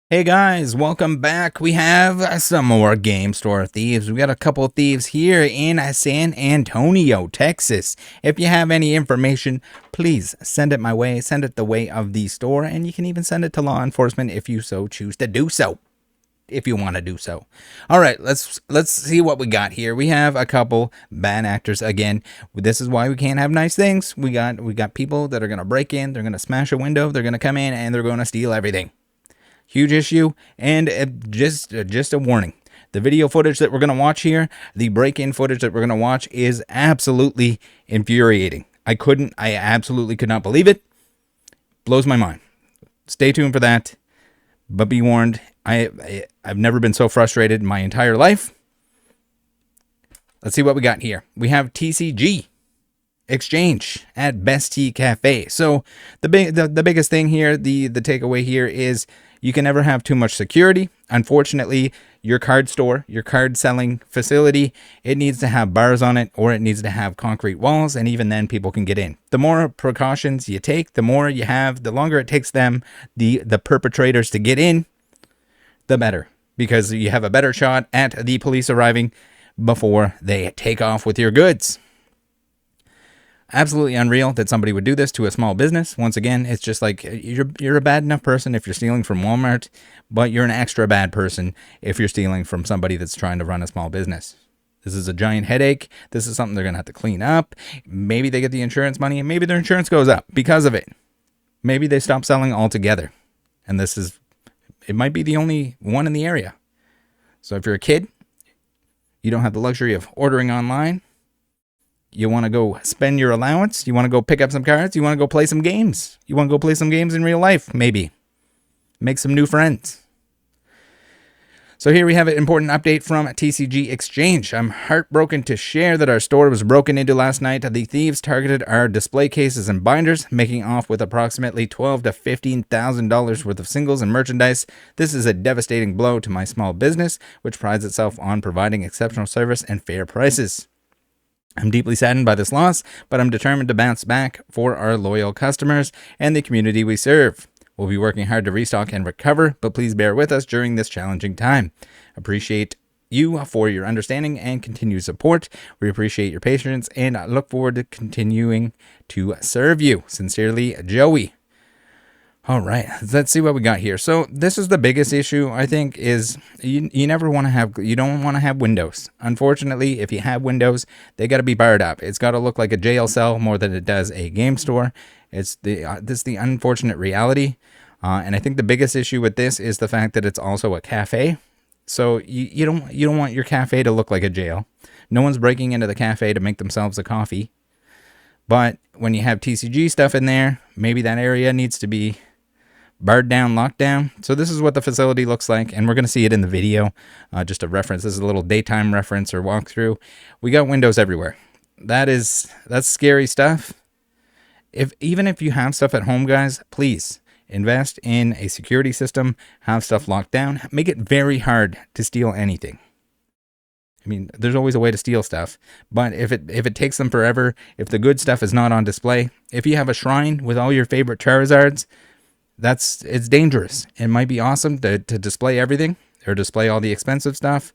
Hey guys, welcome back. We have some more game store thieves. We got a couple of thieves here in San Antonio, Texas. If you have any information, please send it my way. Send it the way of the store, and you can even send it to law enforcement if you so choose to do so. If you want to do so. All right, let's see what we got here. We have a couple bad actors again. This is why we can't have nice things. We got people that are going to break in, they're going to smash a window, they're going to come in and they're going to steal everything. Huge issue, and just a warning. The video footage that we're going to watch here, the break-in footage that we're going to watch is absolutely infuriating. I absolutely could not believe it. Blows my mind. Stay tuned for that. But be warned, I've never been so frustrated in my entire life. Let's see what we got here. We have TCG exchange at BesTea Cafe. So the biggest thing here, the takeaway here is you can never have too much security. Unfortunately, your card store, your card selling facility, it needs to have bars on it, or it needs to have concrete walls, and even then people can get in. The more precautions you take, the more you have, the longer it takes them, the perpetrators, to get in, the better, because you have a better shot at the police arriving before they take off with your goods. Absolutely unreal that somebody would do this to a small business. Once again, it's just like you're a bad enough person if you're stealing from Walmart, but you're an extra bad person if you're stealing from somebody that's trying to run a small business. This is a giant headache. This is something they're going to have to clean up. Maybe they get the insurance money, and maybe their insurance goes up because of it. Maybe they stop selling altogether. And it might be the only one in the area. So if you're a kid, you don't have the luxury of ordering online, you want to go spend your allowance, you want to go pick up some cards, you want to go play some games. You want to go play some games in real life, maybe. Make some new friends. So here we have an important update from TCG Exchange. I'm heartbroken to share that our store was broken into last night. The thieves targeted our display cases and binders, making off with approximately $12,000 to $15,000 worth of singles and merchandise. This is a devastating blow to my small business, which prides itself on providing exceptional service and fair prices. I'm deeply saddened by this loss, but I'm determined to bounce back for our loyal customers and the community we serve. We'll be working hard to restock and recover, but please bear with us during this challenging time. Appreciate you for your understanding and continued support. We appreciate your patience and look forward to continuing to serve you. Sincerely, Joey. All right, let's see what we got here. So this is the biggest issue, I think, is you don't want to have windows. Unfortunately, if you have windows, they got to be barred up. It's got to look like a jail cell more than it does a game store. This is the unfortunate reality. And I think the biggest issue with this is the fact that it's also a cafe. So you don't want your cafe to look like a jail. No one's breaking into the cafe to make themselves a coffee. But when you have TCG stuff in there, maybe that area needs to be barred down, locked down. So this is what the facility looks like, and we're going to see it in the video. Just a reference. This is a little daytime reference or walkthrough. We got windows everywhere. That's scary stuff. Even if you have stuff at home, guys, please invest in a security system. Have stuff locked down. Make it very hard to steal anything. I mean, there's always a way to steal stuff, but if it takes them forever, if the good stuff is not on display, if you have a shrine with all your favorite Charizards, it's dangerous. It might be awesome to display everything or display all the expensive stuff,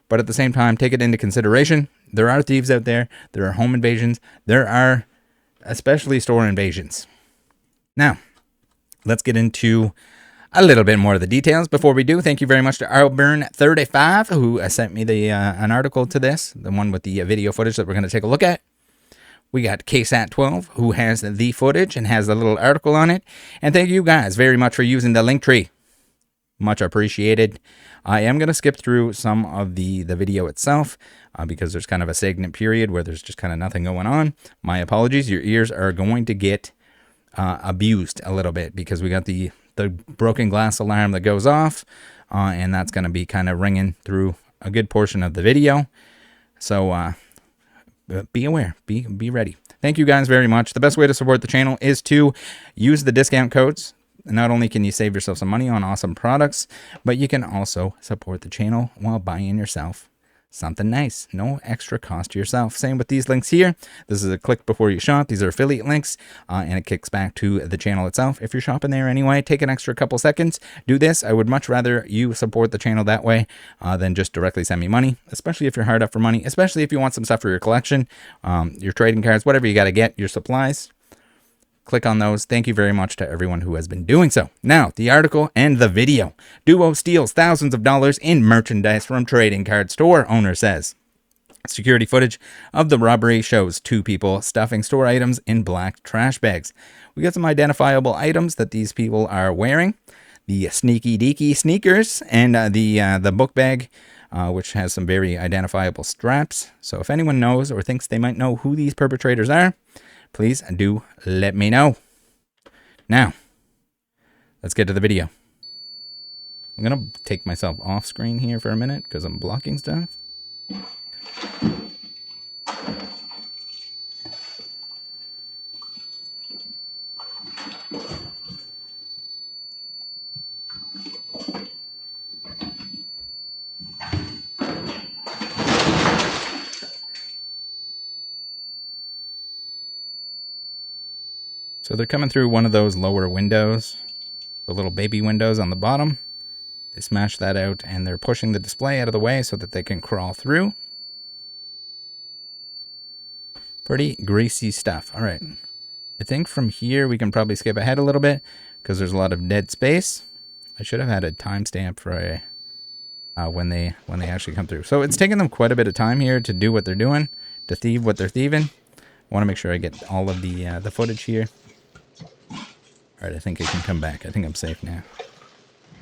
but at the same time, take it into consideration. There are thieves out there. There are home invasions. There are especially store invasions. Now, let's get into a little bit more of the details. Before we do, thank you very much to Alburn35 who sent me an article to this, the one with the video footage that we're going to take a look at. We got KSAT12 who has the footage and has a little article on it. And thank you guys very much for using the link tree. Much appreciated. I am going to skip through some of the video itself because there's kind of a stagnant period where there's just kind of nothing going on. My apologies. Your ears are going to get abused a little bit because we got the broken glass alarm that goes off. And that's going to be kind of ringing through a good portion of the video. So, be aware, be ready. Thank you guys very much. The best way to support the channel is to use the discount codes. Not only can you save yourself some money on awesome products, but you can also support the channel while buying yourself something nice. No extra cost to yourself. Same with these links here. This is a click before you shop. These are affiliate links, and it kicks back to the channel itself. If you're shopping there anyway, take an extra couple seconds. Do this. I would much rather you support the channel that way than just directly send me money, especially if you're hard up for money, especially if you want some stuff for your collection, your trading cards, whatever you got to get, your supplies. Click on those. Thank you very much to everyone who has been doing so. Now, the article and the video. Duo steals thousands of dollars in merchandise from trading card store, owner says. Security footage of the robbery shows two people stuffing store items in black trash bags. We got some identifiable items that these people are wearing. The sneaky deaky sneakers and the book bag, which has some very identifiable straps. So if anyone knows or thinks they might know who these perpetrators are, please do let me know. Now, let's get to the video. I'm going to take myself off screen here for a minute because I'm blocking stuff. So they're coming through one of those lower windows, the little baby windows on the bottom. They smash that out and they're pushing the display out of the way so that they can crawl through. Pretty greasy stuff. All right. I think from here we can probably skip ahead a little bit because there's a lot of dead space. I should have had a timestamp for when they actually come through. So it's taken them quite a bit of time here to do what they're doing, to thieve what they're thieving. I want to make sure I get all of the footage here. All right, I think it can come back. I think I'm safe now.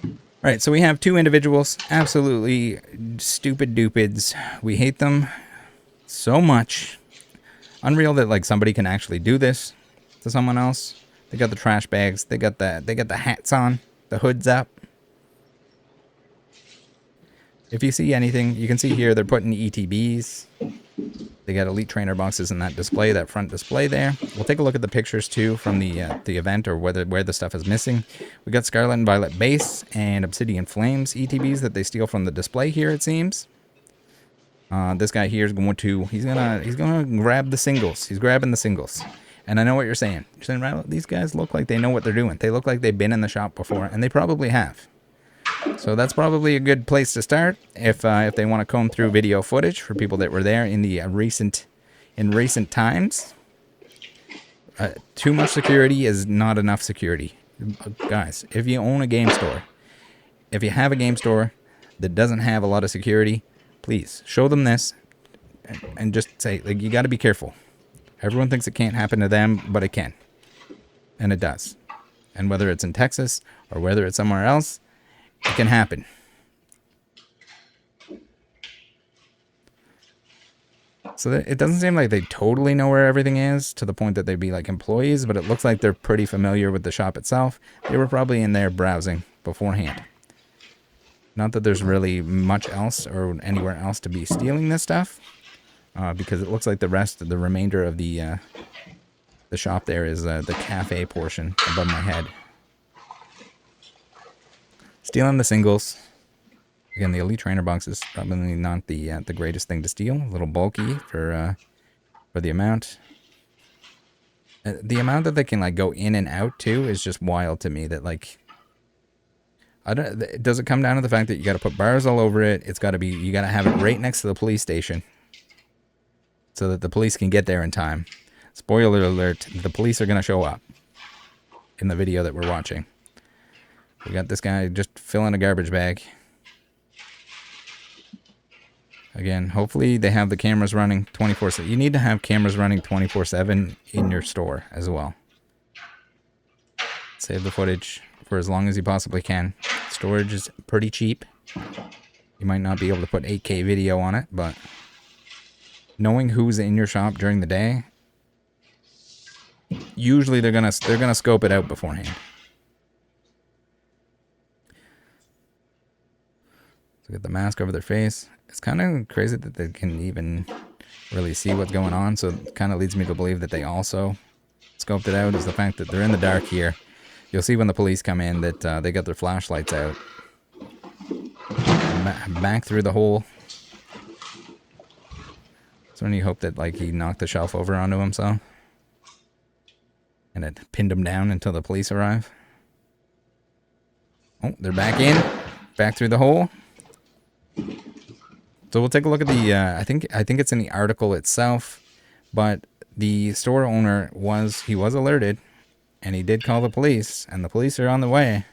All right, so we have two individuals, absolutely stupid dupids. We hate them so much. Unreal that like somebody can actually do this to someone else. They got the trash bags. They got the hats on, the hoods up. If you see anything, you can see here they're putting ETBs. They got Elite Trainer boxes in that display, that front display there. We'll take a look at the pictures too from the event or where the stuff is missing. We got Scarlet and Violet Base and Obsidian Flames ETBs that they steal from the display here, it seems. This guy here is going to he's gonna grab the singles. He's grabbing the singles. And I know what you're saying. You're saying, Rattle, these guys look like they know what they're doing. They look like they've been in the shop before, and they probably have. So that's probably a good place to start if they want to comb through video footage for people that were there in the recent times. Too much security is not enough security, guys. If you own a game store, if you have a game store that doesn't have a lot of security, please show them this and just say, like, you got to be careful. Everyone thinks it can't happen to them, but it can, and it does. And whether it's in Texas or whether it's somewhere else, it can happen. So it doesn't seem like they totally know where everything is to the point that they'd be like employees, but it looks like they're pretty familiar with the shop itself. They were probably in there browsing beforehand. Not that there's really much else or anywhere else to be stealing this stuff, because it looks like the remainder of the shop there is the cafe portion above my head. Stealing the singles. Again, the Elite Trainer box is probably not the greatest thing to steal. A little bulky for the amount. The amount that they can like go in and out too is just wild to me. That like, does it come down to the fact that you got to put bars all over it? It's got to be, you got to have it right next to the police station, so that the police can get there in time. Spoiler alert: the police are going to show up in the video that we're watching. We got this guy just filling a garbage bag. Again, hopefully they have the cameras running 24/7. You need to have cameras running 24/7 in your store as well. Save the footage for as long as you possibly can. Storage is pretty cheap. You might not be able to put 8K video on it, but knowing who's in your shop during the day, usually they're gonna scope it out beforehand. Get the mask over their face. It's kind of crazy that they can even really see what's going on, so it kind of leads me to believe that they also scoped it out, is the fact that they're in the dark here. You'll see when the police come in that they got their flashlights out. Back through the hole. when you hope that like he knocked the shelf over onto himself. And it pinned him down until the police arrive. Oh, they're back in. Back through the hole. So we'll take a look at the, I think it's in the article itself, but the store owner was alerted, and he did call the police, and the police are on the way.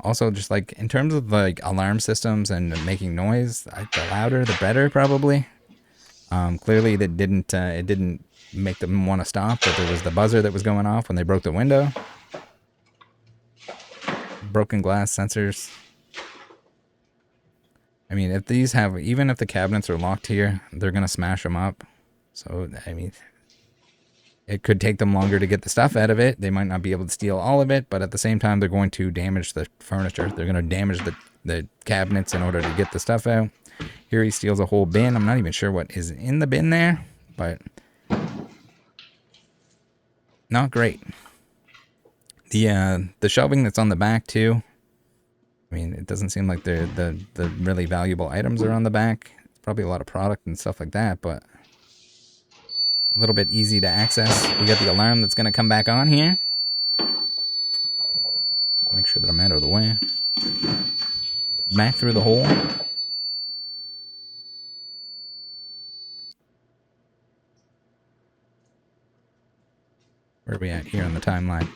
Also, just like in terms of like alarm systems and making noise, the louder the better probably. Clearly it didn't make them want to stop, but there was the buzzer that was going off when they broke the window. Broken glass sensors. I mean, if these have, even if the cabinets are locked here, they're going to smash them up. So, I mean, it could take them longer to get the stuff out of it. They might not be able to steal all of it, but at the same time, they're going to damage the furniture. They're going to damage the cabinets in order to get the stuff out. Here he steals a whole bin. I'm not even sure what is in the bin there, but not great. The shelving that's on the back too. I mean, it doesn't seem like the really valuable items are on the back. It's probably a lot of product and stuff like that, but a little bit easy to access. We got the alarm that's going to come back on here. Make sure that I'm out of the way. Back through the hole. Where are we at here on the timeline?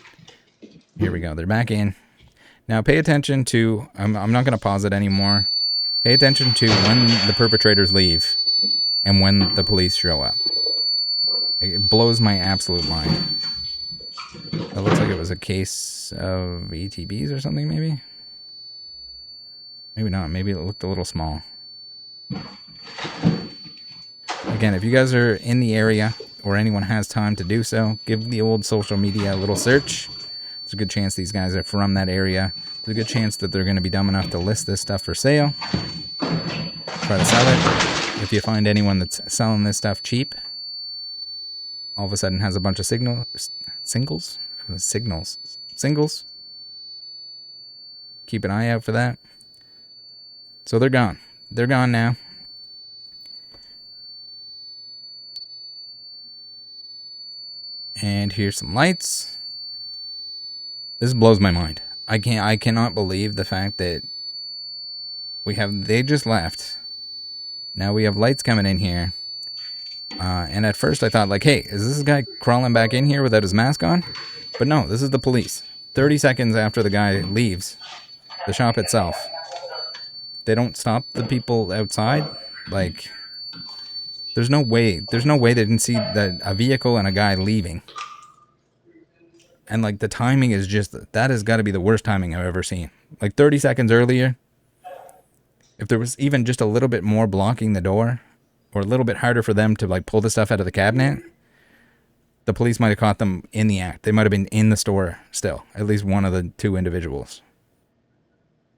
Here we go. They're back in. Now pay attention to, I'm not going to pause it anymore. Pay attention to when the perpetrators leave and when the police show up. It blows my absolute mind. That looks like it was a case of ETBs or something, maybe? Maybe not. Maybe it looked a little small. Again, if you guys are in the area or anyone has time to do so, give the old social media a little search. There's a good chance these guys are from that area. There's a good chance that they're going to be dumb enough to list this stuff for sale. Try to sell it. If you find anyone that's selling this stuff cheap, all of a sudden has a bunch of singles. Keep an eye out for that. So they're gone. They're gone now. And here's some lights. This blows my mind. I cannot believe the fact that they just left. Now we have lights coming in here. And at first I thought like, hey, is this guy crawling back in here without his mask on? But no, this is the police. 30 seconds after the guy leaves the shop itself. They don't stop the people outside. Like, there's no way they didn't see a vehicle and a guy leaving. And like the timing is just, that has got to be the worst timing I've ever seen. Like 30 seconds earlier, if there was even just a little bit more blocking the door, or a little bit harder for them to like pull the stuff out of the cabinet, the police might have caught them in the act. They might have been in the store still, at least one of the two individuals.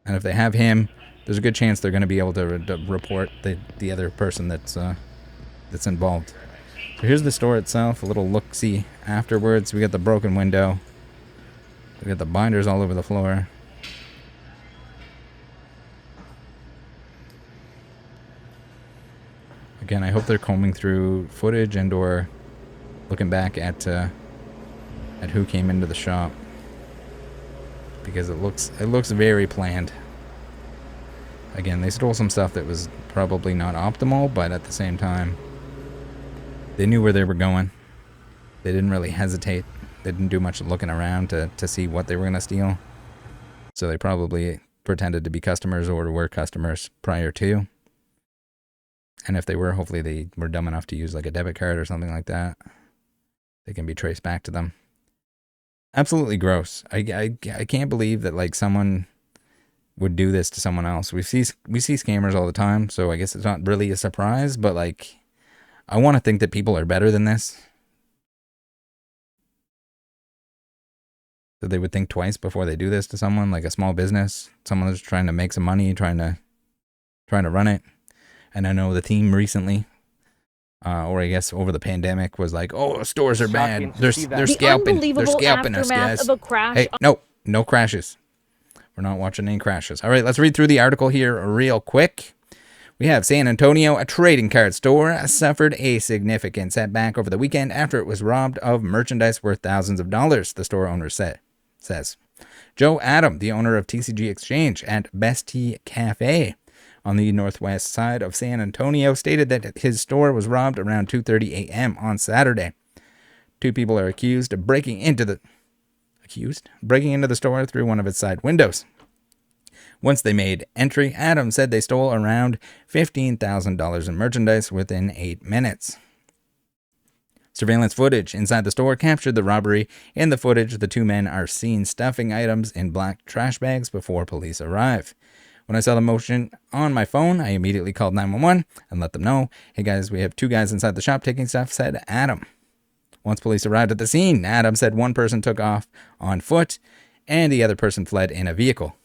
And if they have him, there's a good chance they're going to be able to report the other person that's involved. So here's the store itself, a little look-see afterwards. We got the broken window. We got the binders all over the floor. Again, I hope they're combing through footage and or looking back at who came into the shop, because it looks very planned. Again, they stole some stuff that was probably not optimal, but at the same time, they knew where they were going. They didn't really hesitate. They didn't do much looking around to see what they were going to steal. So they probably pretended to be customers or were customers prior to. And if they were, hopefully they were dumb enough to use like a debit card or something like that. They can be traced back to them. Absolutely gross. I can't believe that like someone would do this to someone else. We see scammers all the time, so I guess it's not really a surprise, but like, I want to think that people are better than this. That they would think twice before they do this to someone, like a small business, someone that's trying to make some money, trying to run it. And I know the team recently, or I guess over the pandemic, was like, "Oh, stores are bad. They're scalping. They're scalping us, guys." Hey, no crashes. We're not watching any crashes. All right, let's read through the article here real quick. We have San Antonio, a trading card store, suffered a significant setback over the weekend after it was robbed of merchandise worth thousands of dollars, the store owner says. Joe Adam, the owner of TCG Exchange at BesTea Cafe on the northwest side of San Antonio, stated that his store was robbed around 2:30 a.m. on Saturday. Two people are accused of breaking into the store through one of its side windows. Once they made entry, Adam said they stole around $15,000 in merchandise within 8 minutes. Surveillance footage inside the store captured the robbery. In the footage, the two men are seen stuffing items in black trash bags before police arrive. When I saw the motion on my phone, I immediately called 911 and let them know, "Hey guys, we have two guys inside the shop taking stuff," said Adam. Once police arrived at the scene, Adam said one person took off on foot and the other person fled in a vehicle.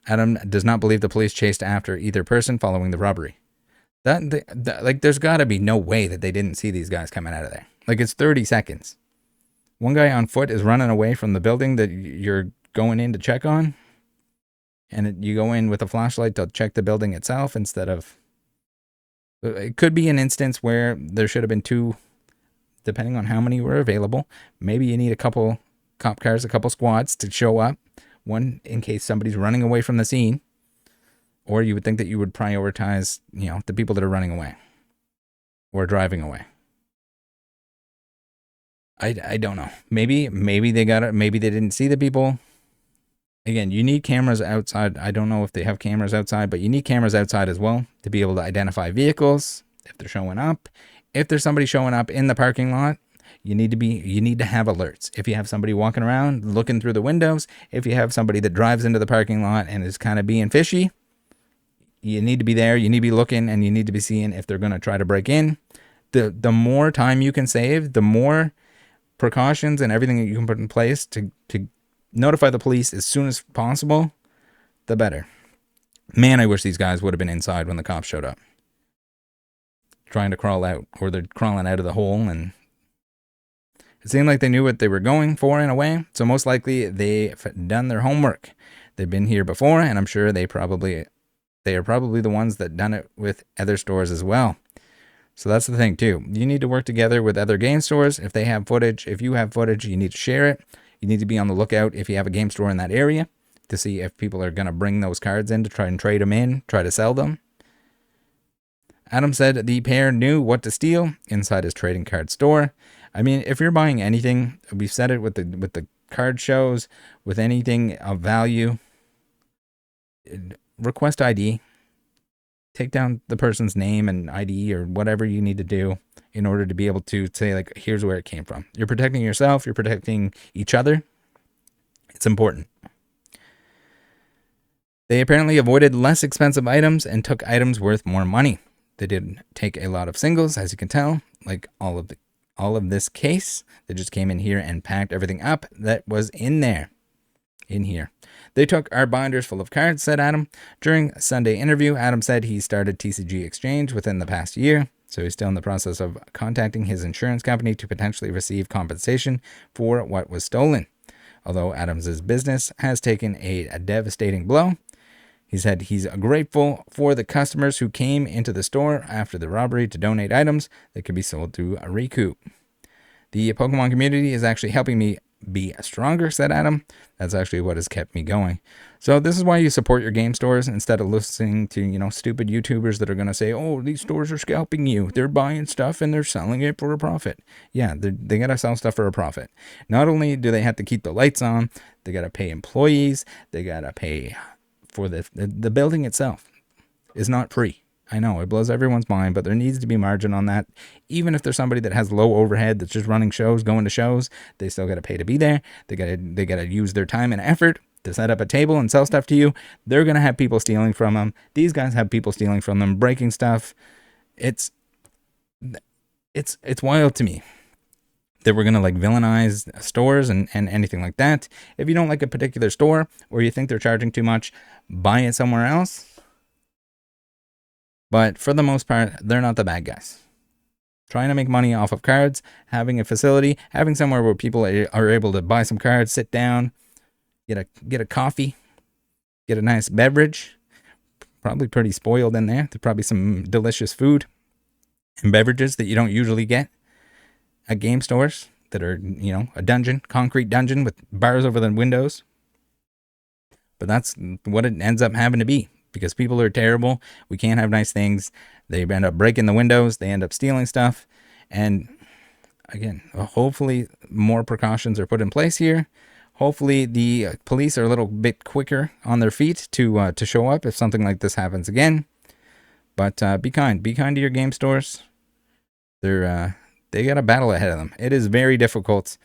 Adam does not believe the police chased after either person following the robbery. There's got to be no way that they didn't see these guys coming out of there. Like, it's 30 seconds. One guy on foot is running away from the building that you're going in to check on, and you go in with a flashlight to check the building itself instead of... It could be an instance where there should have been two, depending on how many were available. Maybe you need a couple cop cars, a couple squads to show up. One in case somebody's running away from the scene. Or you would think that you would prioritize, the people that are running away or driving away. I don't know. Maybe they got it. Maybe they didn't see the people. Again, you need cameras outside. I don't know if they have cameras outside, but you need cameras outside as well to be able to identify vehicles if they're showing up. If there's somebody showing up in the parking lot, you need to have alerts. If you have somebody walking around looking through the windows, if you have somebody that drives into the parking lot and is kind of being fishy, you need to be there. You need to be looking, and you need to be seeing if they're going to try to break in. The more time you can save, the more precautions and everything that you can put in place to notify the police as soon as possible, the better. Man, I wish these guys would have been inside when the cops showed up, trying to crawl out, or they're crawling out of the hole, and it seemed like they knew what they were going for in a way. So most likely they've done their homework. They've been here before, and I'm sure they are probably the ones that done it with other stores as well. So that's the thing too. You need to work together with other game stores. If they have footage, if you have footage, you need to share it. You need to be on the lookout if you have a game store in that area to see if people are going to bring those cards in to try and trade them in, try to sell them. Adam said the pair knew what to steal inside his trading card store. I mean, if you're buying anything, we've said it with the card shows, with anything of value, request ID. Take down the person's name and ID or whatever you need to do in order to be able to say, like, here's where it came from. You're protecting yourself. You're protecting each other. It's important. They apparently avoided less expensive items and took items worth more money. They didn't take a lot of singles, as you can tell, like all of this case. They just came in here and packed everything up that was in here. They took our binders full of cards, said Adam. During a Sunday interview, Adam said he started TCG Exchange within the past year, so he's still in the process of contacting his insurance company to potentially receive compensation for what was stolen. Although Adams' business has taken a devastating blow, he said he's grateful for the customers who came into the store after the robbery to donate items that could be sold to a recoup. The Pokemon community is actually helping me be stronger, said Adam. That's actually what has kept me going. So this is why you support your game stores instead of listening to, stupid YouTubers that are going to say, oh, these stores are scalping you. They're buying stuff and they're selling it for a profit. Yeah, they got to sell stuff for a profit. Not only do they have to keep the lights on, they got to pay employees. They got to pay for the building itself. Is not free. I know, it blows everyone's mind, but there needs to be margin on that. Even if there's somebody that has low overhead that's just running shows, going to shows, they still got to pay to be there. They got to use their time and effort to set up a table and sell stuff to you. They're going to have people stealing from them. These guys have people stealing from them, breaking stuff. It's wild to me that we're going to villainize stores and anything like that. If you don't like a particular store or you think they're charging too much, buy it somewhere else. But for the most part, they're not the bad guys. Trying to make money off of cards, having a facility, having somewhere where people are able to buy some cards, sit down, get a coffee, get a nice beverage, probably pretty spoiled in there. There's probably some delicious food and beverages that you don't usually get at game stores that are, you know, a dungeon, concrete dungeon with bars over the windows. But that's what it ends up having to be, because people are terrible. We can't have nice things. They end up breaking the windows. They end up stealing stuff. And again, hopefully more precautions are put in place here. Hopefully the police are a little bit quicker on their feet to show up if something like this happens again. But be kind. Be kind to your game stores. They got a battle ahead of them. It is very difficult.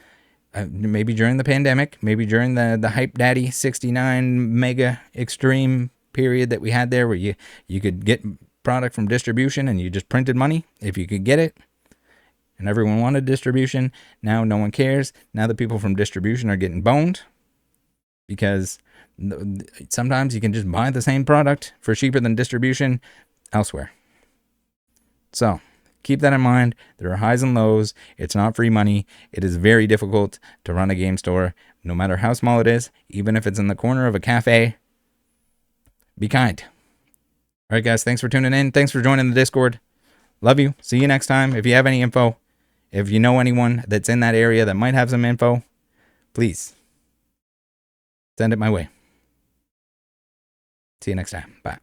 Maybe during the pandemic, maybe during the Hype Daddy 69 mega extreme period that we had there, where you could get product from distribution and you just printed money if you could get it, and everyone wanted distribution. Now no one cares. Now the people from distribution are getting boned, because sometimes you can just buy the same product for cheaper than distribution elsewhere. So keep that in mind. There are highs and lows. It's not free money. It is very difficult to run a game store, no matter how small it is, even if it's in the corner of a cafe. Be kind. All right, guys, thanks for tuning in. Thanks for joining the Discord. Love you. See you next time. If you have any info, if you know anyone that's in that area that might have some info, please send it my way. See you next time. Bye.